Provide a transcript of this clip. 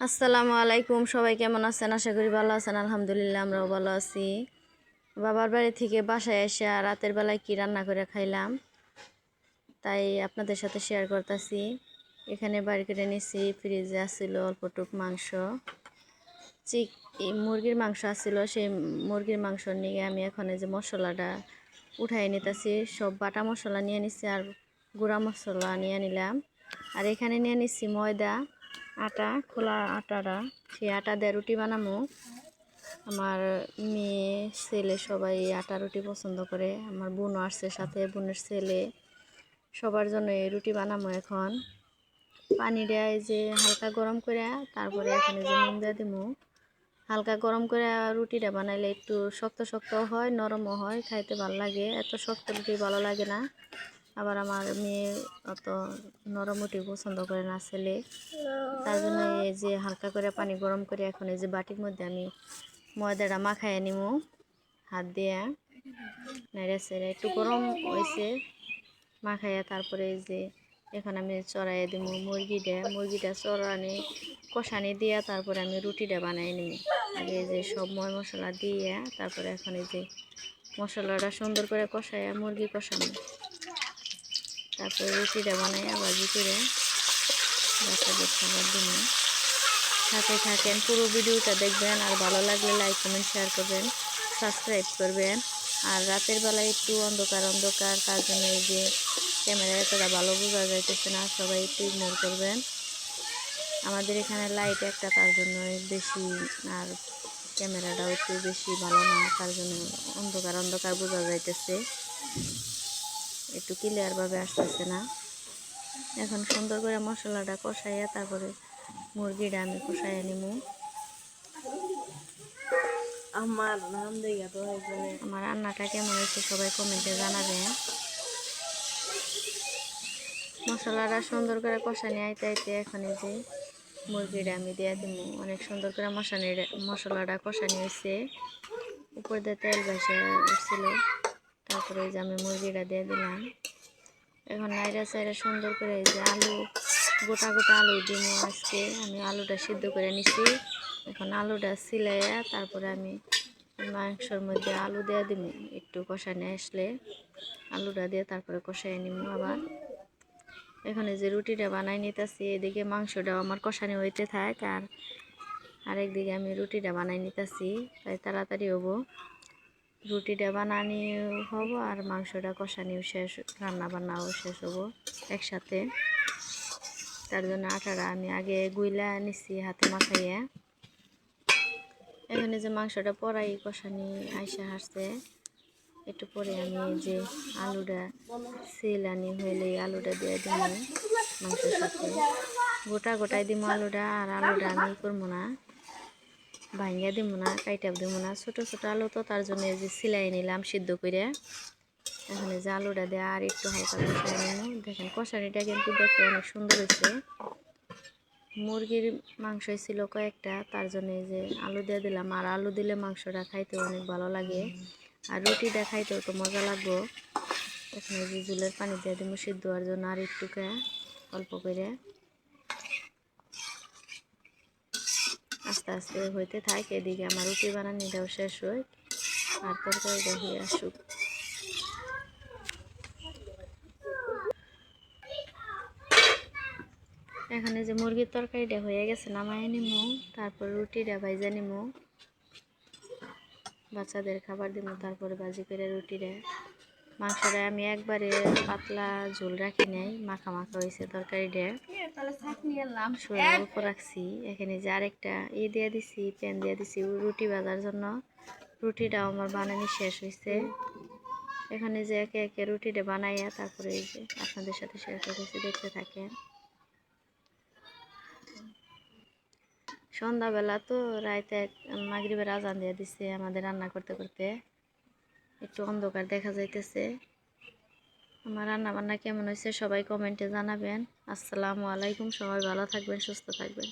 আসসালামু আলাইকুম, সবাই কেমন আছেন? আশা করি ভালো আছেন। আলহামদুলিল্লাহ আমরাও ভালো আছি। বাবার বাড়ি থেকে বাসায় এসে রাতের বেলায় কি রান্না করে খাইলাম তাই আপনাদের সাথে শেয়ার করতেছি। এখানে বাড়ি করে নিছি, ফ্রিজে আসছিল অল্পটুক মাংস, মুরগির মাংস আসছিল। সেই মুরগির মাংস নিয়ে আমি এখন এই যে মশলাটা উঠাই নিতেছি। সব বাটা মশলা নিয়ে নিচ্ছি আর গুঁড়া মশলা নিয়ে নিলাম। আর এখানে নিয়ে নিচ্ছি ময়দা, আটা, খোলা আটাটা, সেই আটা দিয়ে রুটি বানাবো। আমার মেয়ে ছেলে সবাই আটা রুটি পছন্দ করে। আমার বোনও আসছে সাথে, বোনের ছেলে, সবার জন্য এই রুটি বানাবো। এখন পানি দেয় যে হালকা গরম করে, তারপরে এখানে যে নুন দিয়ে দিব। হালকা গরম করে রুটিটা বানাইলে একটু শক্ত শক্ত হয়, নরমও হয়, খাইতে ভালো লাগে। এত শক্ত রুটি ভালো লাগে না। আবার আমার মেয়ে অত নরম রুটি পছন্দ করে না, ছেলে। তার জন্য এই যে হালকা করে পানি গরম করে এখন এই যে বাটির মধ্যে আমি ময়দাটা মাখাইয়া নিব হাত দিয়ে। নেড়ে চেড়ে একটু গরম হয়েছে মাখাইয়া, তারপরে এই যে এখন আমি চড়াইয়া দিব মুরগিটা চড়ানি কষানি দিয়া তারপরে আমি রুটিটা বানাই নিই। আগে এই যে সব মশলা দিয়ে তারপরে এখন এই যে মশলাটা সুন্দর করে কষাইয়া মুরগি কষানো, তারপরে রুটিটা বানাইয়া ভাজি করে বাচ্চাদের খাবার দিব। সাথে থাকেন, পুরো ভিডিওটা দেখবেন। আর ভালো লাগলে লাইক কমেন্ট শেয়ার করবেন, সাবস্ক্রাইব করবেন। আর রাতের বেলায় একটু অন্ধকার অন্ধকার, তার জন্য এই যে ক্যামেরা এতটা ভালো বোঝা যাইতেছে না, সবাই একটু ইগনোর করবেন। আমাদের এখানে লাইট একটা, তার জন্য বেশি, আর ক্যামেরাটাও একটু বেশি ভালো না, তার জন্য অন্ধকার অন্ধকার বোঝা যাইতেছে, একটু ক্লিয়ারভাবে আসতেছে না। এখন সুন্দর করে মশলাটা কষাইয়া তারপরে মুরগিটা আমি কষাইয়া নিব। আমার রান্নাটা কেমন হয়েছে সবাই কমেন্টে জানাবেন। মশলাটা সুন্দর করে কষানি আইতে আইতে এখন এই যে মুরগিটা আমি দিয়ে দিব। অনেক সুন্দর করে মশলাটা কষানি হয়েছে, উপর দিয়ে তেল ভেসে উঠছিল। তারপরে এই যে আমি মুরগিটা দিয়ে দিলাম। এখন নাইরা চাইরা সুন্দর করে এই যে গোটা গোটা আলু দিব। আজকে আমি আলুটা সিদ্ধ করে নিছি। এখন আলুটা সিলাইয়া তারপরে আমি মাংসের মধ্যে আলু দিয়ে দিব। একটু কষানি আসলে আলুটা দিয়ে তারপরে কষাই নিব আবার। এখানে যে রুটিটা বানাই নিতেছি, এদিকে মাংসটাও আমার কষানি হইতে থাক, আর আরেকদিকে আমি রুটিটা বানাই নিতেছি, তাই তাড়াতাড়ি হবো। রুটিটা বানানি হবো আর মাংসটা কষানিও শেষ, রান্না বান্নাও শেষ হবো একসাথে। তার জন্য আটাটা আমি আগে গুইলা নিচ্ছি হাতে মাখাইয়া। এখানে যে মাংসটা পরাই কষানি আইসা হাসছে, একটু পরে আমি যে আলুটা সিলানি হইলে আলুটা দিয়ে দিব মাংসের সাথে। গোটা গোটাই দিব আলুটা, আর আলুটা আমি করবো না, ভাঙ্গা দিব না, কাইটা দিব না। ছোটো ছোটো আলু তো, তার জন্য এই যে সিলাই নিলাম সিদ্ধ করে। এখন এই যে আলুটা দিয়ে আর একটু হালকা কষাই নিব। দেখেন কষানিটা কিন্তু দেখতে অনেক সুন্দর হয়েছে। মুরগির মাংস ছিল কয়েকটা, তার জন্য এই যে আলু দিয়ে দিলাম। আর আলু দিলে মাংসটা খাইতে অনেক ভালো লাগে, আর রুটিটা খাইতেও তো মজা লাগবো। এখন এই যে ঝুলের পানি দিয়ে দিব সিদ্ধ হওয়ার জন্য, আর একটুকে অল্প করে আস্তে আস্তে হইতে থাকে। এদিকে আমার রুটি বানানিটাও শেষ হয় আর তরকারিটা হয়ে আসুক। এখানে যে মুরগির তরকারিটা হয়ে গেছে, নামাই নিব, তারপর রুটিটা ভাইজা নিব, বাচ্চাদের খাবার দিব, তারপরে ভাজি করে রুটিটা। মাংসটা আমি একবারে পাতলা ঝোল রাখি নাই, মাখা মাখা হয়েছে তরকারিটা, শোয়ার উপর রাখছি। এখানে যে আরেকটা দিয়ে দিছি, প্যান দিয়ে দিছি রুটি ভাজার জন্য। রুটিটাও আমার বানানি শেষ হয়েছে। এখানে যে একে একে রুটিটা বানাইয়া তারপরে এই যে আপনাদের সাথে শেয়ার করতেছি, দেখতে থাকেন। সন্ধ্যাবেলা তো, রাইতে মাগরিবের আজান দিয়ে দিছে আমাদের রান্না করতে করতে, একটু অন্ধকার দেখা যাইতেছে। আমার রান্না বান্না কেমন হয়েছে সবাই কমেন্টে জানাবেন। আসসালামু আলাইকুম, সবাই ভালো থাকবেন, সুস্থ থাকবেন।